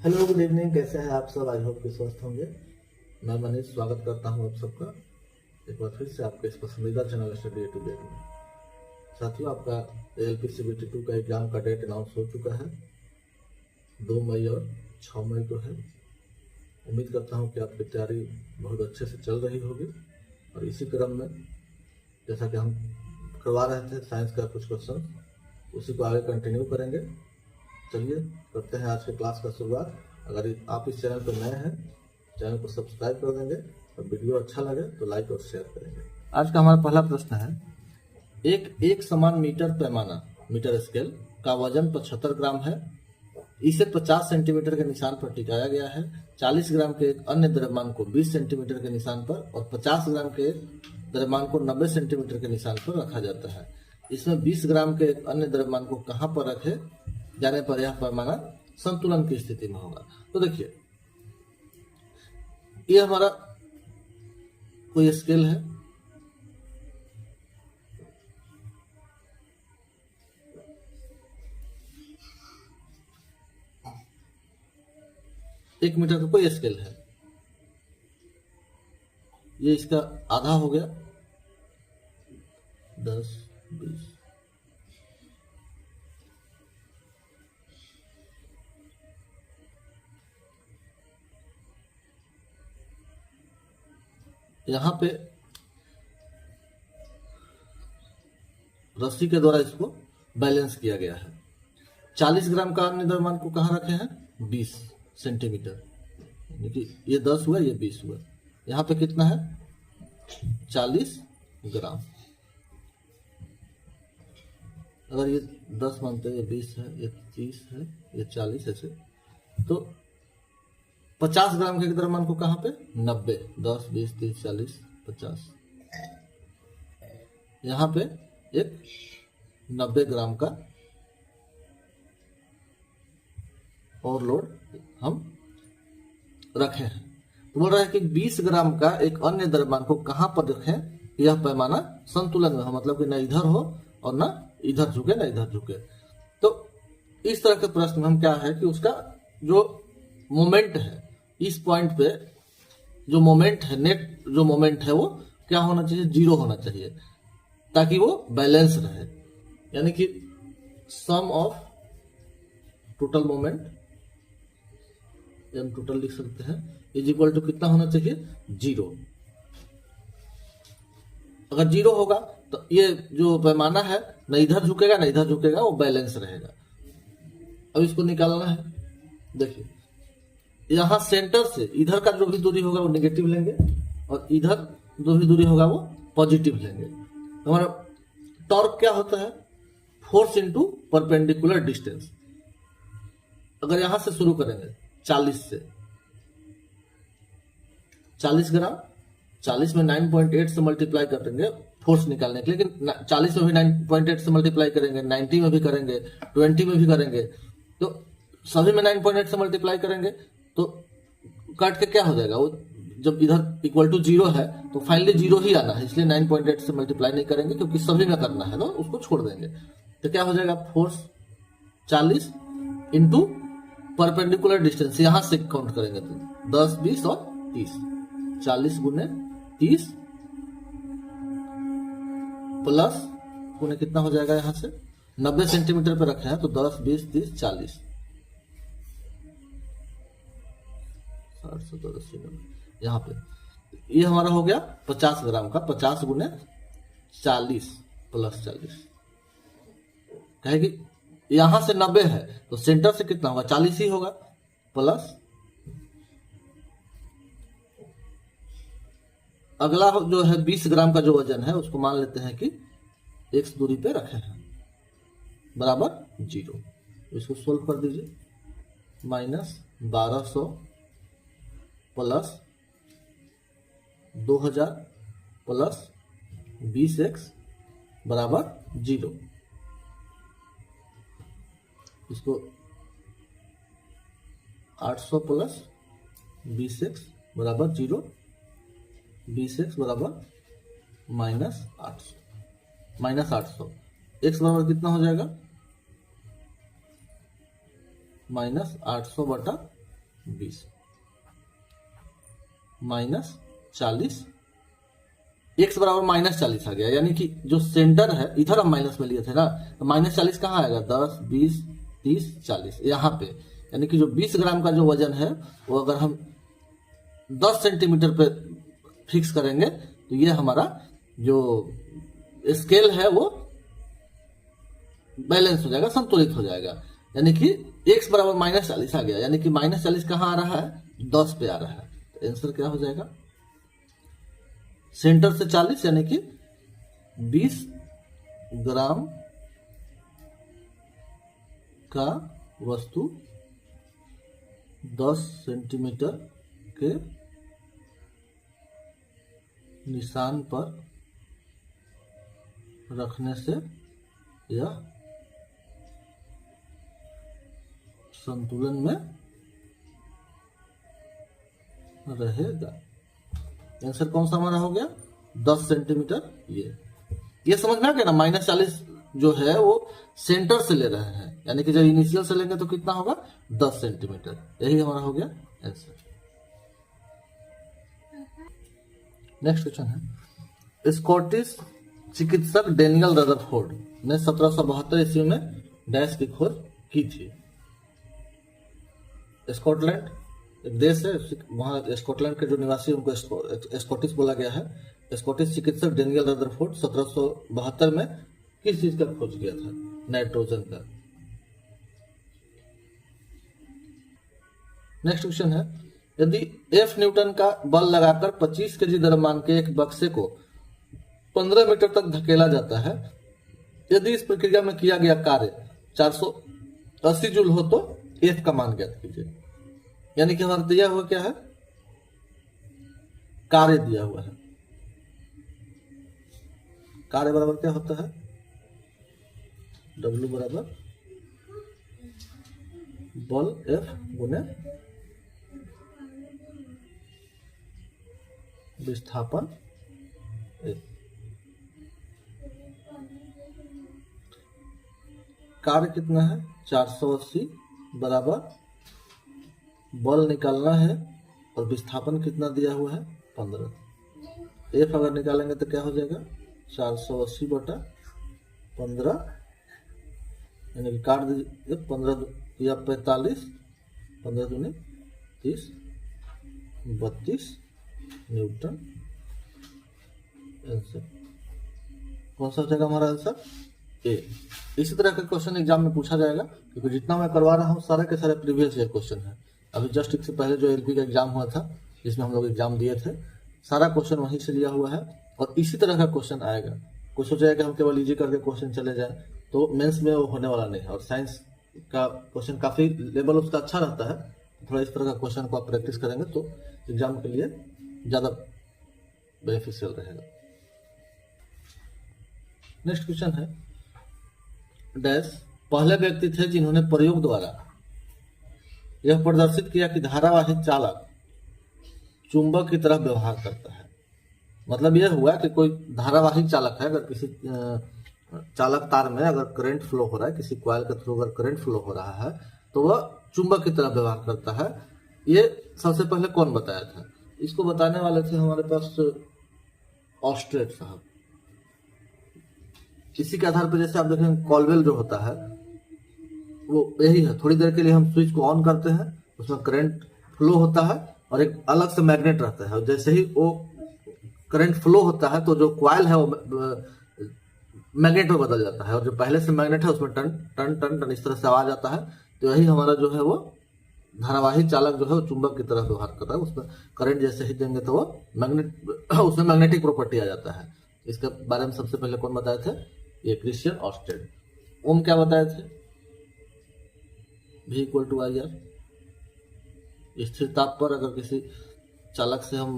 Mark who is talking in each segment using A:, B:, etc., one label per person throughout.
A: Hello, good evening. कैसे हैं आप सब? आई होप कि स्वस्थ होंगे। मैं मनीष स्वागत करता हूं आप सबका एक बार फिर से आपके इस पसंदीदा channel study A to Z में। साथियों, आपका ALP CBT 2 का एग्जाम का डेट अनाउंस हो चुका है। 2 मई और 6 मई को है। उम्मीद करता हूं कि आपकी तैयारी बहुत अच्छे से चल रही होगी और इसी क्रम में जैसा कि हम करवा रहे थे साइंस का कुछ क्वेश्चन, उसी को आगे कंटिन्यू करेंगे। चलिए करते हैं आज के क्लास का शुरुआत। अगर आप इस चैनल पर नए हैं, चैनल को सब्सक्राइब कर देंगे और वीडियो अच्छा लगे तो लाइक और शेयर करेंगे। आज का हमारा पहला प्रश्न है, एक समान मीटर पैमाना मीटर स्केल का वजन 75 ग्राम है। इसे 50 सेंटीमीटर के निशान पर टिकाया गया है। 40 ग्राम के एक अन्य द्रव्यमान को 20 सेंटीमीटर के निशान पर और 50 ग्राम के द्रव्यमान को 90 सेंटीमीटर के निशान पर रखा जाता है। इसमें 20 ग्राम के एक अन्य द्रव्यमान को कहां पर रखे जाने पर यह पैमाना संतुलन की स्थिति में होगा। तो देखिए, ये हमारा कोई स्केल है। एक मीटर का कोई स्केल है। ये इसका आधा हो गया, 10, 20। यहां पे रस्सी के द्वारा इसको बैलेंस किया गया है। 40 ग्राम का अन्य द्रव्यमान को कहां रखे हैं? 20 सेंटीमीटर। यानी कि ये 10 हुआ, ये 20 हुआ। यहां पे कितना है? 40 ग्राम। अगर ये 10 मानते हैं, ये 20 है, ये 30 है, ये 40 ऐसे, तो 50 ग्राम के द्रव्यमान को कहां पे? 90। 10, 20, 30, 40, 50। यहां पे एक 90 ग्राम का ओवरलोड हम रखे हैं। तो बोल रहा है कि 20 ग्राम का एक अन्य द्रव्यमान को कहां पर रखें यह पैमाना संतुलन में हो, मतलब कि न इधर हो और न इधर झुके, न इधर झुके। तो इस तरह के प्रश्न में हम क्या है कि उसका जो मोमेंट है, इस पॉइंट पे जो मोमेंट है, नेट जो मोमेंट है, वो क्या होना चाहिए? 0 होना चाहिए, ताकि वो बैलेंस रहे। यानी कि सम ऑफ टोटल मोमेंट, हम टोटल लिख सकते हैं, इज इक्वल टू कितना होना चाहिए? 0। अगर 0 होगा तो ये जो पैमाना है न इधर झुकेगा न इधर झुकेगा, वो बैलेंस रहेगा। अब इसको निकालना है। देखिए, यहां सेंटर से इधर का जो भी दूरी होगा वो नेगेटिव लेंगे और इधर जो भी दूरी होगा वो पॉजिटिव लेंगे। हमारा टॉर्क क्या होता है? Force into perpendicular distance. अगर यहां से शुरू करेंगे 40 से, 40 ग्राम, 40 में 9.8 से मल्टीप्लाई करेंगे फोर्स निकालने के लिए, लेकिन 40 में भी 9.8 से मल्टीप्लाई करेंगे, 90 में भी करेंगे, 20 में भी करेंगे, तो सभी में 9.8 से मल्टीप्लाई करेंगे तो काट के क्या हो जाएगा? वो जब इधर इक्वल टू 0 है तो फाइनली 0 ही आना है, इसलिए 9.8 से मल्टीप्लाई नहीं करेंगे क्योंकि सभी में करना है, तो उसको छोड़ देंगे। तो क्या हो जाएगा? फोर्स 40 इंटू परपेंडिकुलर डिस्टेंस, यहां से काउंट करेंगे तो 10, 20 और 30। 40 गुने 30 प्लस गुने कितना हो जाएगा? यहां से 90 सेंटीमीटर पे रखे हैं तो 10, 20, 30, 40, 60, 70, 80, 90। यहाँ पे ये हमारा हो गया 50 ग्राम का। 50 गुने 40 प्लस 40, कहे कि यहां से 90 है तो सेंटर से कितना होगा? 40 ही होगा, प्लस अगला जो है 20 ग्राम का जो वजन है उसको मान लेते हैं कि x दूरी पे रखे हैं, बराबर 0। इसको सोल्व कर दीजिए। माइनस 1200 प्लस 2000 प्लस 20x बराबर 0। इसको 800 प्लस 20x बराबर 0, 20x बराबर -800 x बराबर कितना हो जाएगा? -800 बटा 20 -40, x बराबर -40 आ गया, यानी कि जो सेंटर है इधर हम माइनस में लिए थे ना, तो -40 कहाँ आएगा, 10, 20, 30, 40 यहाँ पे, यानी कि जो 20 ग्राम का जो वजन है वो अगर हम 10 सेंटीमीटर पे फिक्स करेंगे तो ये हमारा जो स्केल है वो बैलेंस हो जाएगा, संतुलित हो जाएगा, यानी कि x बराबर -40 आ गया, यानी कि -40 कहाँ आ रहा है, 10 पे आ रहा है। तो आंसर क्या हो जाएगा, सेंटर से 40 यानी कि 20 ग्राम का वस्तु 10 सेंटीमीटर के निशान पर रखने से यह संतुलन में रहेगा। आंसर कौन सा हमारा हो गया, 10 सेंटीमीटर। ये समझ में आ गया ना, -40 जो है वो सेंटर से ले रहे हैं, यानी कि जब इनिशियल से लेंगे तो कितना होगा, 10 सेंटीमीटर। यही हमारा हो गया आंसर। नेक्स्ट क्वेश्चन है, स्कॉटिश चिकित्सक डेनियल रदरफोर्ड ने 1772 ईस्वी में डैश की खोज की थी। स्कॉटलैंड एक देश है, वहाँ स्कॉटलैंड के जो निवासी उनको स्कॉटिश बोला गया है। स्कॉटिश चिकित्सक डेनियल रदरफोर्ड 1772 में किस चीज का खोज किया था, नाइट्रोजन का। नेक्स्ट क्वेश्चन है, यदि F न्यूटन का बल लगाकर 25 केजी द्रव्यमान के एक बक्से को 15 मीटर तक धकेला जाता है, यदि इस प्रक्रिया में किया गया कार्य 480 जूल हो तो F का मान ज्ञात कीजिए। यानी कि हमारा दिया हुआ क्या है, कार्य दिया हुआ है। कार्य बराबर क्या होता है, W बराबर बल F गुने विस्थापन A। कार्य कितना है, 480 बराबर बल निकालना है और विस्थापन कितना दिया हुआ है, 15। F अगर निकालेंगे तो क्या हो जाएगा, 480 बटा 15, यानी कि काट दीजिए, 15 या 45, 15 दूनी 30, 32 न्यूटन। आंसर कौन सा हो जाएगा हमारा आंसर, ए। इसी तरह का क्वेश्चन एग्जाम में पूछा जाएगा, क्योंकि जितना मैं करवा रहा हूँ सारे के सारे प्रीवियस ईयर क्वेश्चन है। अभी जस्ट इससे पहले जो एलपी का एग्जाम हुआ था, जिसमें हम लोग एग्जाम दिए थे, सारा क्वेश्चन वहीं से लिया हुआ है और इसी तरह का क्वेश्चन आएगा। कुछ सोचा है कि हम केवल इजी करके क्वेश्चन चले जाए, तो मेंस में वो होने वाला नहीं है। और साइंस का क्वेश्चन काफी लेवल उसका अच्छा रहता है, थोड़ा इस तरह का क्वेश्चन को आप प्रैक्टिस करेंगे तो एग्जाम के लिए ज्यादा बेनिफिशियल रहेगा। नेक्स्ट क्वेश्चन है, डैश पहले व्यक्ति थे जिन्होंने प्रयोग द्वारा यह प्रदर्शित किया कि धारावाही चालक चुंबक की तरह व्यवहार करता है। मतलब यह हुआ कि कोई धारावाही चालक है, अगर किसी चालक तार में अगर करंट फ्लो हो रहा है, किसी कॉइल के थ्रू अगर करंट फ्लो हो रहा है तो वह चुंबक की तरह व्यवहार करता है। ये सबसे पहले कौन बताया था, इसको बताने वाले थे हमारे पास ऑस्ट्रेट साहब। इसी के आधार पर जैसे आप देखेंगे कॉलवेल जो होता है वो यही है, थोड़ी देर के लिए हम स्विच को ऑन करते हैं, उसमें करंट फ्लो होता है और एक अलग से मैग्नेट रहता है, और जैसे ही वो करंट फ्लो होता है तो जो कॉइल है वो मैग्नेट में बदल जाता है, और जो पहले से मैग्नेट है उसमें टन टन टन टन इस तरह से आवाज आता है। तो यही हमारा जो है वो धारावाही चालक जो है वो चुंबक की तरह व्यवहार करता है। उसमें करंट जैसे ही देंगे तो वो मैग्नेट उसमें मैग्नेटिक प्रॉपर्टी आ जाता है। इसके बारे में सबसे पहले कौन बताए थे, ये क्रिश्चियन ऑस्टेड। ओम क्या बताए थे, V = IR। स्थिर ताप पर अगर किसी चालक से हम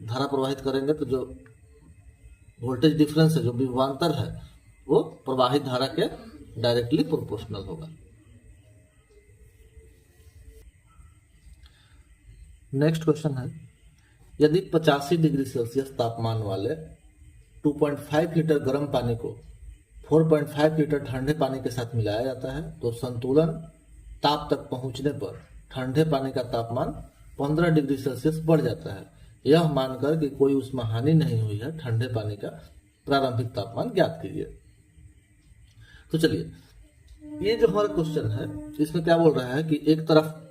A: धारा प्रवाहित करेंगे तो जो वोल्टेज डिफरेंस है, जो विभवांतर है, वो प्रवाहित धारा के डायरेक्टली प्रोपोर्शनल होगा। नेक्स्ट क्वेश्चन है, यदि 85 डिग्री सेल्सियस तापमान वाले 2.5 लीटर गर्म पानी को 4.5 लीटर ठंडे पानी के साथ मिलाया जाता है तो संतुलन ताप तक पहुंचने पर ठंडे पानी का तापमान 15 डिग्री सेल्सियस बढ़ जाता है, यह मानकर कि कोई उसमें हानि नहीं हुई है, ठंडे पानी का प्रारंभिक तापमान ज्ञात कीजिए। तो चलिए, ये जो हमारा क्वेश्चन है इसमें क्या बोल रहा है कि एक तरफ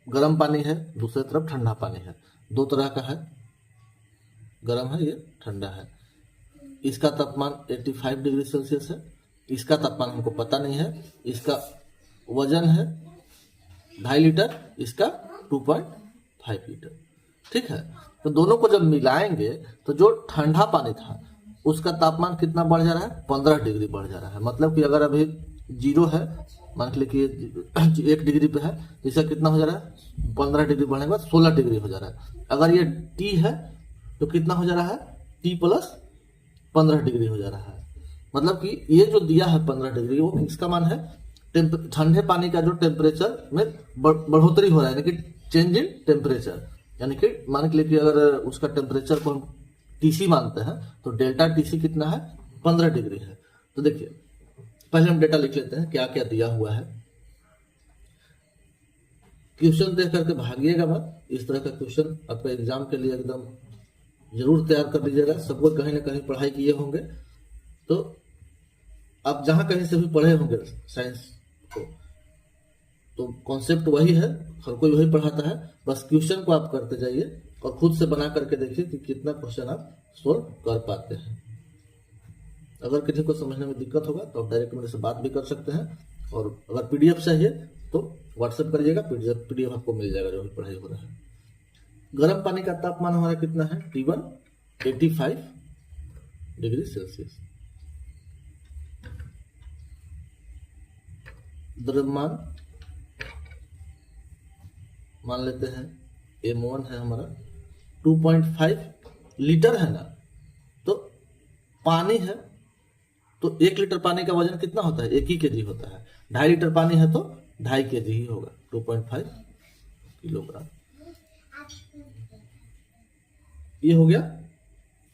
A: गर्म पानी है, दूसरी तरफ ठंडा पानी है, दो तरह का है, गर्म है, ये ठंडा है। इसका तापमान 85 डिग्री सेल्सियस है, इसका तापमान हमको पता नहीं है, इसका वजन है 2.5 लीटर, इसका 2.5 लीटर। ठीक है, तो दोनों को जब मिलाएंगे तो जो ठंडा पानी था उसका तापमान कितना बढ़ जा रहा है, 15 डिग्री बढ़ जा रहा है। मतलब कि अगर अभी 0 है, मान के लिए कि 1 डिग्री पे है, इसका कितना हो जा रहा है, 15 डिग्री बढ़ने के बाद 16 डिग्री हो जा रहा है। अगर ये T है तो कितना हो जा रहा है, T प्लस 15 डिग्री हो जा रहा है। मतलब कि ये जो दिया है 15 डिग्री, वो किसका मान है, ठंडे पानी का जो टेम्परेचर में बढ़ोतरी हो रहा है, यानी कि चेंज इन टेम्परेचर। यानी कि मान के लिए कि अगर उसका टेम्परेचर को हम TC मानते हैं तो डेल्टा TC कितना है, 15 डिग्री है। तो देखिए, पहले हम डेटा लिख लेते हैं क्या क्या दिया हुआ है। क्वेश्चन देख करके भागिएगा मत, इस तरह का क्वेश्चन आपका एग्जाम के लिए एकदम जरूर तैयार कर लीजिएगा। सबको कहीं ना कहीं पढ़ाई किए होंगे, तो आप जहां कहीं से भी पढ़े होंगे साइंस को, तो कॉन्सेप्ट वही है, हर कोई वही पढ़ाता है। बस क्वेश्चन को आप करते जाइए और खुद से बना करके देखिए कि कितना क्वेश्चन आप सोल्व कर पाते हैं। अगर किसी को समझने में दिक्कत होगा तो आप डायरेक्ट मेरे से बात भी कर सकते हैं, और अगर PDF चाहिए तो व्हाट्सएप करिएगा, PDF आपको मिल जाएगा जो भी पढ़ाई हो रहा है। गर्म पानी का तापमान हमारा कितना है, T1 85 डिग्री सेल्सियस। द्रव्यमान मान लेते हैं M1 है हमारा, 2.5 लीटर है ना, तो पानी है तो 1 लीटर पानी का वजन कितना होता है, 1 ही kg होता है। 2.5 लीटर पानी है तो 2.5 kg ही होगा, 2.5 किलोग्राम। ये हो गया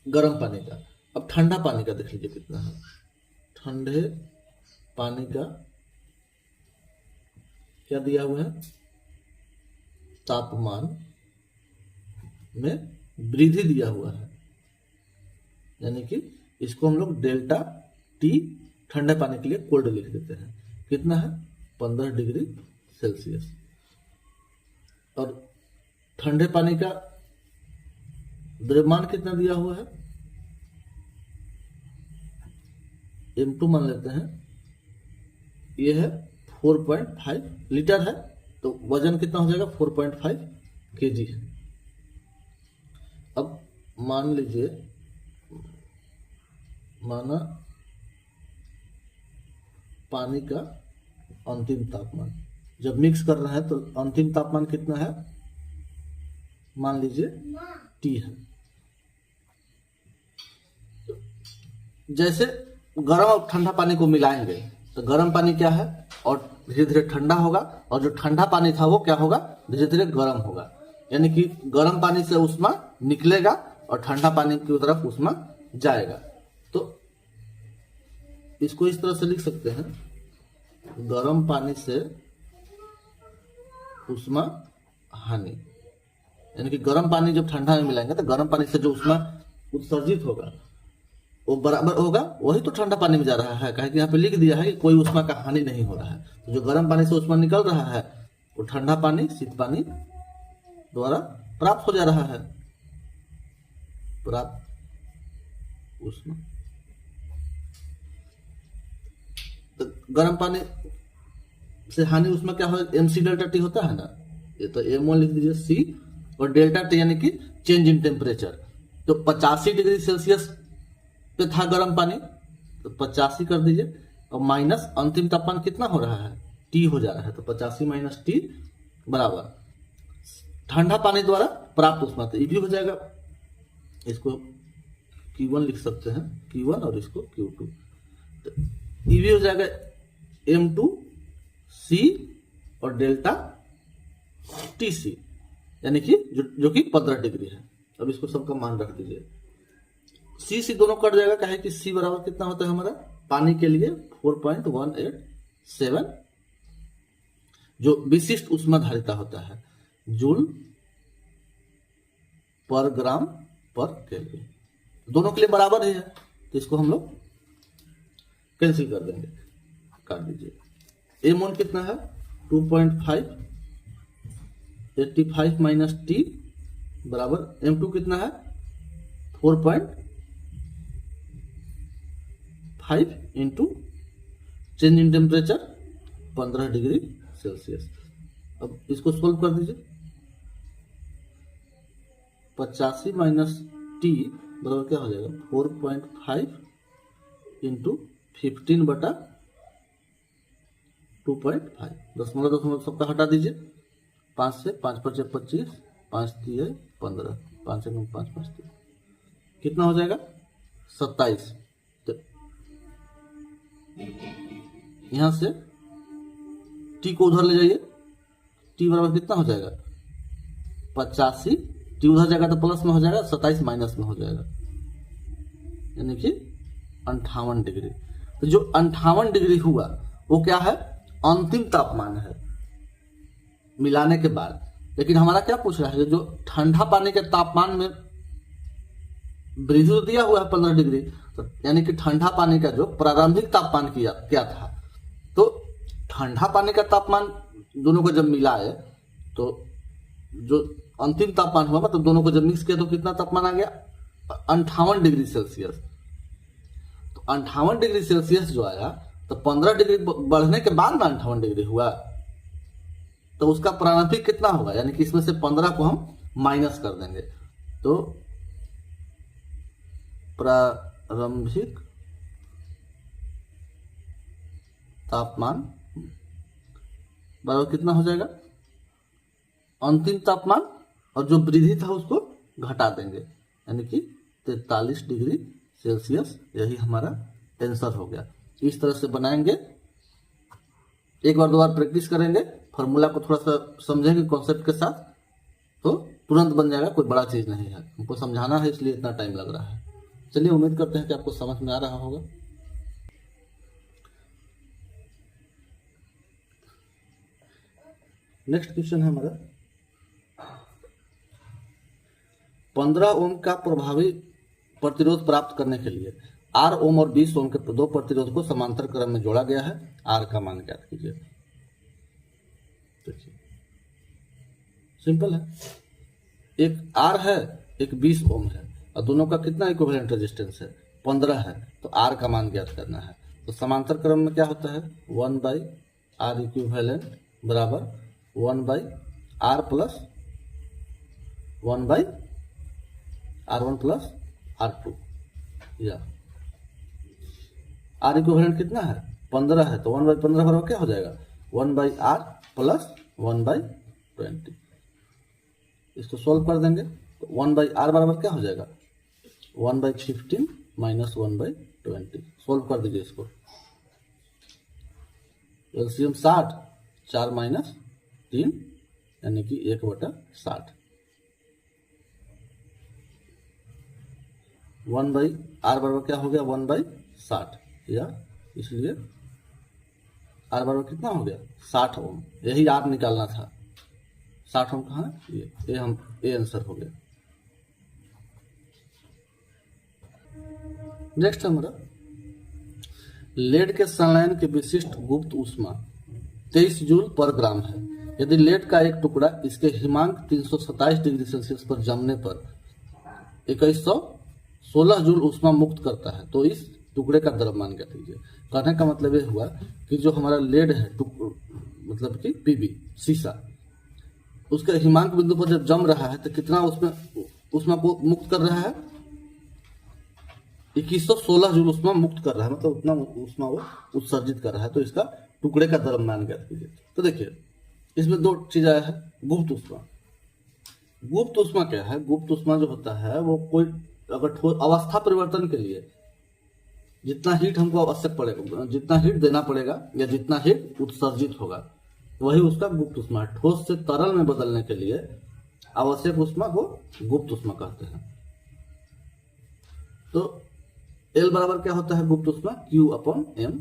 A: गर्म पानी का। अब ठंडा पानी का देख लीजिए कितना है। ठंडे पानी का क्या दिया हुआ है, तापमान में वृद्धि दिया हुआ है, यानी कि इसको हम लोग डेल्टा T ठंडे पानी के लिए कोल्ड लिख देते हैं। कितना है, 15 डिग्री सेल्सियस। और ठंडे पानी का द्रव्यमान कितना दिया हुआ है, M2 मान लेते हैं, ये है 4.5 लीटर है, तो वजन कितना हो जाएगा, 4.5 kg है। अब मान लीजिए, माना पानी का अंतिम तापमान जब मिक्स कर रहे हैं तो अंतिम तापमान कितना है, मान लीजिए T है। जैसे गर्म और ठंडा पानी को मिलाएंगे तो गर्म पानी क्या है, और धीरे धीरे ठंडा होगा, और जो ठंडा पानी था वो क्या होगा, धीरे धीरे गर्म होगा। यानी कि गर्म पानी से ऊष्मा निकलेगा और ठंडा पानी की तरफ ऊष्मा जाएगा। तो इसको इस तरह से लिख सकते हैं, गर्म पानी से ऊष्मा हानि। यानी कि गर्म पानी जब ठंडा में मिलाएंगे तो गर्म पानी से जो ऊष्मा उत्सर्जित होगा वो बराबर होगा वही तो ठंडा पानी में जा रहा है। कहे कि यहाँ पे लिख दिया है कि कोई ऊष्मा का हानि नहीं हो रहा है। तो जो गर्म पानी से ऊष्मा निकल रहा है वो ठंडा पानी शीत पानी द्वारा प्राप्त हो जा रहा है, प्राप्त ऊष्मा। तो गर्म पानी से हानि ऊष्मा क्या हो, MC डेल्टा T होता है ना, ये तो M1 लिख दीजिए C, और डेल्टा T यानी कि चेंज इन टेम्परेचर। तो 85 डिग्री सेल्सियस पे था गर्म पानी, तो 85 कर दीजिए, और माइनस अंतिम तापमान कितना हो रहा है, T हो जा रहा है, तो 85 माइनस T बराबर ठंडा पानी द्वारा प्राप्त ऊष्मा। तो ये भी हो जाएगा, इसको Q1 लिख सकते हैं, Q1, और इसको Q2। तो ये भी हो जाएगा M2 C और डेल्टा TC, यानी कि जो कि 15 डिग्री है। अब इसको सबका मान रख दीजिए, C दोनों कट जाएगा, कहे कि C बराबर कितना होता है हमारा, पानी के लिए 4.187 जो विशिष्ट ऊष्माधारिता होता है, जूल पर ग्राम पर केल्विन, दोनों के लिए बराबर ही है, तो इसको हम लोग कैंसिल कर देंगे, काट दीजिए। M1 कितना है 2.5, 85 माइनस T बराबर M2 कितना है 4.5 into change in temperature 15 degree Celsius. अब इसको सोल्व कर दीजिए, 85 माइनस T बराबर क्या हो जाएगा 4.5 इंटू 15 बटा 2.5, दशमलव दशमलव सबका हटा दीजिए, 5 से 5 5 25, 5 3 15, 5 से 5 5 3 कितना हो जाएगा 27। तो यहां से T को उधर ले जाइए, T बराबर कितना हो जाएगा 85, T उधर जाएगा तो प्लस में हो जाएगा, 27 माइनस में हो जाएगा, यानी कि 58 डिग्री। तो जो 58 डिग्री हुआ वो क्या है, अंतिम तापमान है मिलाने के बाद। लेकिन हमारा क्या पूछ रहा है, जो ठंडा पानी के तापमान में वृद्धि तो दिया हुआ है 15 डिग्री, तो यानी कि ठंडा पानी का जो प्रारंभिक तापमान क्या था, तो ठंडा पानी का तापमान दोनों को जब मिलाए तो जो अंतिम तापमान हुआ, मतलब दोनों को जब मिक्स किया तो कितना तापमान आ गया 58 डिग्री सेल्सियस। तो 58 डिग्री सेल्सियस जो आया, तो 15 डिग्री बढ़ने के बाद में 58 डिग्री हुआ, तो उसका प्रारंभिक कितना होगा, यानी कि इसमें से 15 को हम माइनस कर देंगे, तो प्रारंभिक तापमान बराबर कितना हो जाएगा, अंतिम तापमान, और जो वृद्धि था उसको घटा देंगे, यानी कि 43 डिग्री सेल्सियस। यही हमारा आंसर हो गया। इस तरह से बनाएंगे, एक बार दो बार प्रैक्टिस करेंगे, फॉर्मूला को थोड़ा सा समझेंगे कॉन्सेप्ट के साथ, तो तुरंत बन जाएगा, कोई बड़ा चीज नहीं है, हमको समझाना है इसलिए इतना टाइम लग रहा है। चलिए, उम्मीद करते हैं कि आपको समझ में आ रहा होगा। नेक्स्ट क्वेश्चन है हमारा, 15 ओम का प्रभावी प्रतिरोध प्राप्त करने के लिए 8 ओम और 20 ओम के दो प्रतिरोध को समांतर क्रम में जोड़ा गया है, R का मान ज्ञात कीजिए। देखिए सिंपल है, एक R है, एक 20 ओम है, और दोनों का कितना इक्विवेलेंट रेजिस्टेंस है 15 है, तो R का मान ज्ञात करना है। तो समांतर क्रम में क्या होता है 1/R इक्विवेलेंट बराबर 1/R plus 1/R1 plus R2, या R इक्विवेलेंट कितना है 15 है, तो 1/15 बराबर क्या हो जाएगा 1/R प्लस 1/20। इसको सोल्व कर देंगे, तो 1/R बराबर क्या हो जाएगा 1/15 माइनस 1/20। सोल्व कर दीजिए इसको, एलसीएम 60, 4 माइनस 3 यानी कि 1/60। 1/R बराबर क्या हो गया 1/60, या इसलिए R बराबर कितना हो गया 60 ओम। यही R निकालना था, 60 ओम कहाँ है, ये आंसर हो गया। नेक्स्ट हमारा, लेड के संलयन के विशिष्ट गुप्त ऊष्मा 23 जूल पर ग्राम है। यदि लेड का एक टुकड़ा इसके हिमांक 327 डिग्री सेल्सियस पर जमने पर 2116 जूल ऊष्मा मुक्त करता है, तो इस टुकड़े का द्रव्यमान क्या कीजिए। कहने का मतलब ये हुआ कि जो हमारा लेड है, मतलब कि पीबी शीशा, उसके हिमांक बिंदु पर जब जम रहा है तो कितना उसमें ऊष्मा को मुक्त कर रहा है 2116 जूल ऊष्मा मुक्त कर रहा है, मतलब उतना ऊष्मा वो उत्सर्जित कर रहा है। तो इसका टुकड़े का द्रव्यमान ज्ञात कीजिए। तो देखिए इसमें दो चीज आया है, गुप्त ऊष्मा। गुप्त ऊष्मा क्या है, गुप्त ऊष्मा जो होता है वो कोई अगर अवस्था परिवर्तन के लिए जितना हीट हमको आवश्यक पड़ेगा, जितना हीट देना पड़ेगा या जितना हीट उत्सर्जित होगा, वही उसका गुप्त ऊष्मा है। ठोस से तरल में बदलने के लिए आवश्यक ऊष्मा को गुप्त ऊष्मा कहते हैं। तो L बराबर क्या होता है गुप्त ऊष्मा Q/m।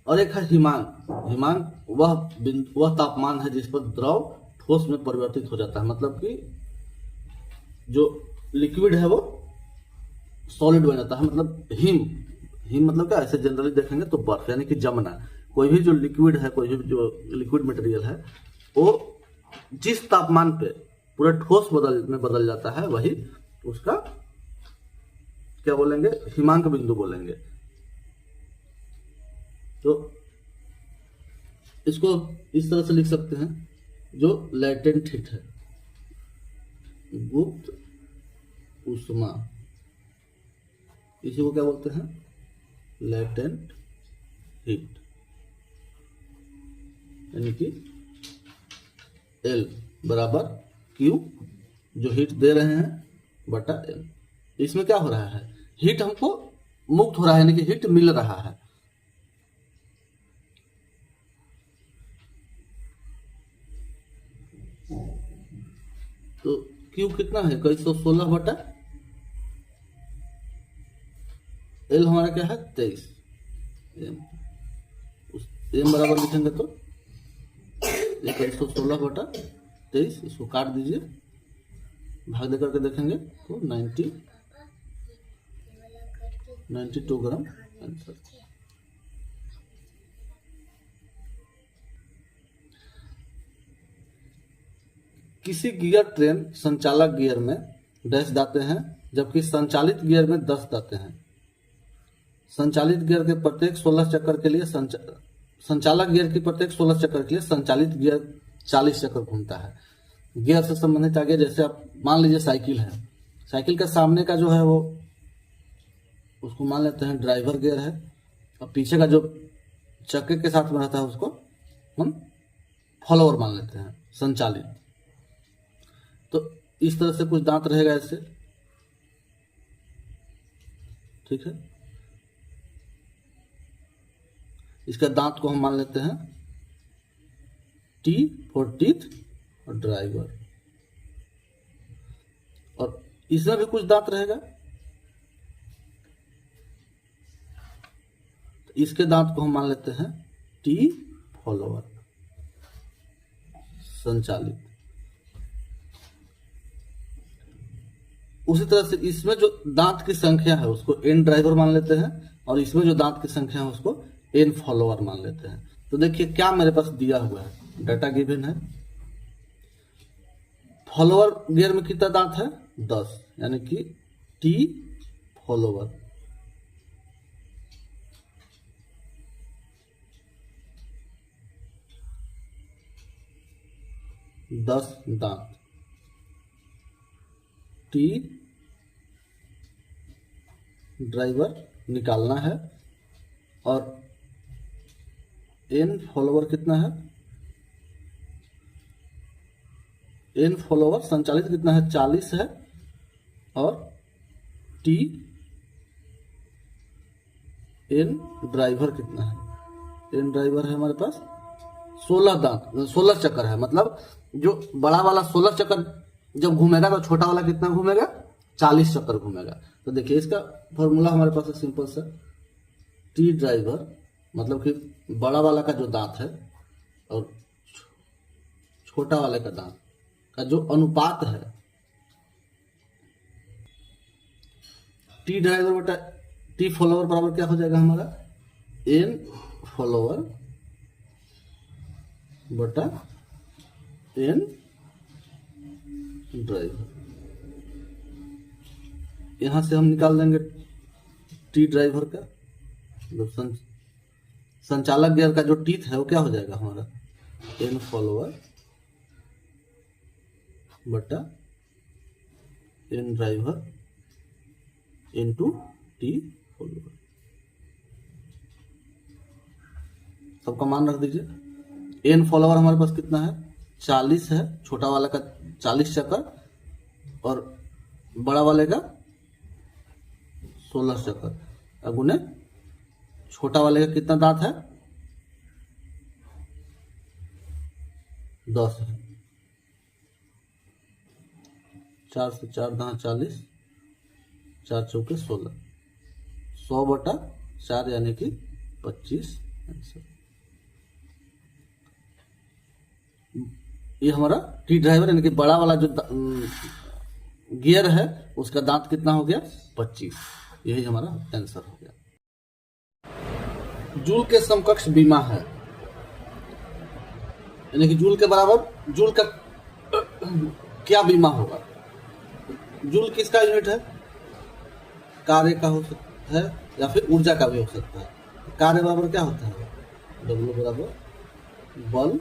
A: और एक है हिमांक। हिमांक वह तापमान है जिस पर द्रव ठोस में परिवर्तित हो जाता है, मतलब कि जो लिक्विड है वो सॉलिड बन जाता है। मतलब हिम मतलब क्या, ऐसे जनरली देखेंगे तो बर्फ यानी कि जमना। कोई भी जो लिक्विड है, कोई भी जो लिक्विड मटेरियल है, वो जिस तापमान पे पूरा ठोस बदल जाता है, वही उसका क्या बोलेंगे, हिमांक बिंदु बोलेंगे। तो इसको इस तरह से लिख सकते हैं, जो लैटेंट हीट है, गुप्त ऊष्मा, इसी को क्या बोलते हैं, लैटेंट हीट, यानी कि L बराबर Q, जो हीट दे रहे हैं, बटा L। इसमें क्या हो रहा है, हीट हमको मुक्त हो रहा है, यानी कि हीट मिल रहा है। तो Q कितना है, 2116 बटा L हमारा क्या है, 23। M बराबर लिखेंगे तो 2116 बटा 23, इसको काट दीजिए, भाग दे करके देखेंगे तो 92 ग्राम आंसर। किसी गियर ट्रेन संचालक गियर में डैश दाते हैं, जबकि संचालित गियर में 10 दाते हैं। संचालित गियर के प्रत्येक 16 चक्कर के लिए संचालक गियर की प्रत्येक 16 चक्कर के लिए संचालित गियर 40 चक्कर घूमता है। गियर से संबंधित आगे, जैसे आप मान लीजिए साइकिल है, साइकिल के सामने का जो है वो, उसको मान लेते हैं ड्राइवर गियर है, और पीछे का जो चक्के के साथ में रहता है उसको हम फॉलोअर मान लेते हैं, संचालित। तो इस तरह से कुछ दांत रहेगा ऐसे, ठीक है। इसका दांत को हम मान लेते हैं T फॉर टीथ और ड्राइवर, और इसमें भी कुछ दांत रहेगा, तो इसके दांत को हम मान लेते हैं T फॉलोअर, संचालित। उसी तरह से इसमें जो दांत की संख्या है उसको N ड्राइवर मान लेते हैं, और इसमें जो दांत की संख्या है उसको N फॉलोअर मान लेते हैं। तो देखिए क्या मेरे पास दिया हुआ है, डाटा गिवन है। फॉलोअर गियर में कितना दांत है, 10, यानी कि T फॉलोअर, दस दांत, T ड्राइवर निकालना है, और N फॉलोअर कितना है, N फॉलोअर संचालित कितना है, 40 है, और T N ड्राइवर कितना है, N ड्राइवर है हमारे पास 16 दांत, 16 चक्कर है। मतलब जो बड़ा वाला 16 चक्कर जब घूमेगा तो छोटा वाला कितना घूमेगा, 40 चक्कर घूमेगा। तो देखिए इसका फॉर्मूला हमारे पास है सिंपल सा, T ड्राइवर मतलब कि बड़ा वाला का जो दांत है और छोटा वाले का दांत का जो अनुपात है, T ड्राइवर बटा T फॉलोअर बराबर क्या हो जाएगा हमारा, N फॉलोअर बटा N ड्राइवर। यहां से हम निकाल देंगे T ड्राइवर का, संचालक गियर का जो टीथ है वो क्या हो जाएगा हमारा, N फॉलोअर बटा N driver into T follower. सबका मान रख दीजिए। N फॉलोअर हमारे पास कितना है, 40 है, छोटा वाले का 40 चक्कर, और बड़ा वाले का 16 चक्कर, अब उन्हें छोटा वाले का कितना दांत है, 10 है, 4 से 4 दांत 40, 4 चौके 16, 100 बटा 4 यानी कि 25 ये हमारा टी ड्राइवर यानी कि बड़ा वाला जो गियर है उसका दांत कितना हो गया 25। यही हमारा आंसर हो गया। जूल के समकक्ष बीमा है, यानी कि जूल के बराबर जूल का क्या बीमा होगा। जूल किसका यूनिट है, कार्य का हो सकता है या फिर ऊर्जा का भी हो सकता है। कार्य बराबर क्या होता है, W बराबर बल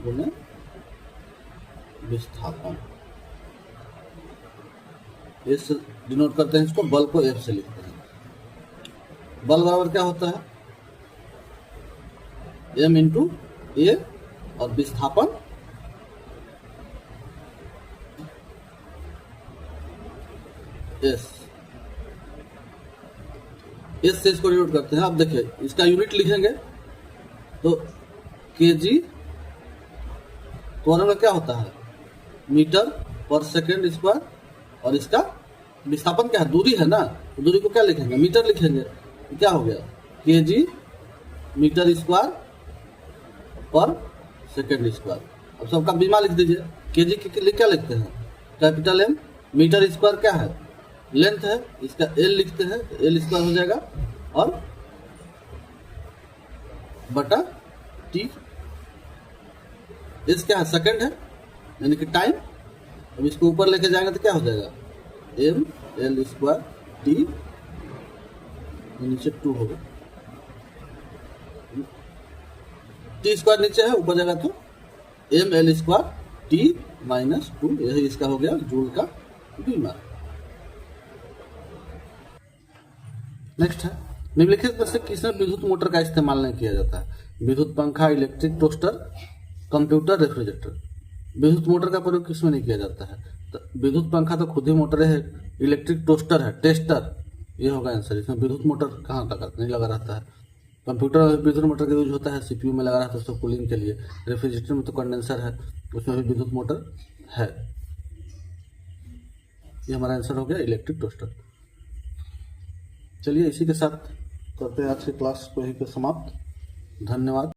A: गुने विस्थापन। इस डिनोट करते हैं इसको, बल को F से लिखते हैं। बल बराबर क्या होता है M इंटू ए और विस्थापन S से इसको डिनोट करते हैं। अब देखिए इसका यूनिट लिखेंगे तो kg त्वरण में क्या होता है मीटर पर सेकेंड स्क्वायर, और इसका विस्थापन क्या है, दूरी है ना, तो दूरी को क्या लिखेंगे मीटर लिखेंगे। तो क्या हो गया kg मीटर स्क्वायर पर सेकेंड स्क्वायर। अब सबका बीमा लिख दीजिए। kg के लिए क्या लिखते हैं कैपिटल M, मीटर स्क्वायर क्या है लेंथ है, इसका L लिखते हैं, L स्क्वायर हो जाएगा और बटा T। इस क्या है सेकंड है यानी कि टाइम। अब इसको ऊपर लेके जाएंगे तो क्या हो जाएगा M L स्क्वायर T, नीचे 2 होगा, T स्क्वायर नीचे है, ऊपर जाएगा तो M L square T minus 2। यही इसका हो गया जूल का बीमा। नेक्स्ट है निम्नलिखित में से किसमें विद्युत मोटर का इस्तेमाल नहीं किया जाता है। विद्युत पंखा, इलेक्ट्रिक टोस्टर, कंप्यूटर, रेफ्रिजरेटर। विद्युत मोटर का प्रयोग किसमें नहीं किया जाता है, तो विद्युत पंखा तो खुद ही मोटर है, इलेक्ट्रिक टोस्टर है, टेस्टर, ये होगा आंसर। इसमें विद्युत मोटर कहाँ लगा नहीं लगा रहता है। कंप्यूटर में विद्युत मोटर का यूज होता है, सीपीयू में लगा रहता है उसको कूलिंग के लिए। रेफ्रिजरेटर में तो कंडेंसर है, उसमें भी विद्युत मोटर है। ये हमारा आंसर हो गया इलेक्ट्रिक टोस्टर। चलिए इसी के साथ करते हैं आज की क्लास को यहीं पे समाप्त। धन्यवाद।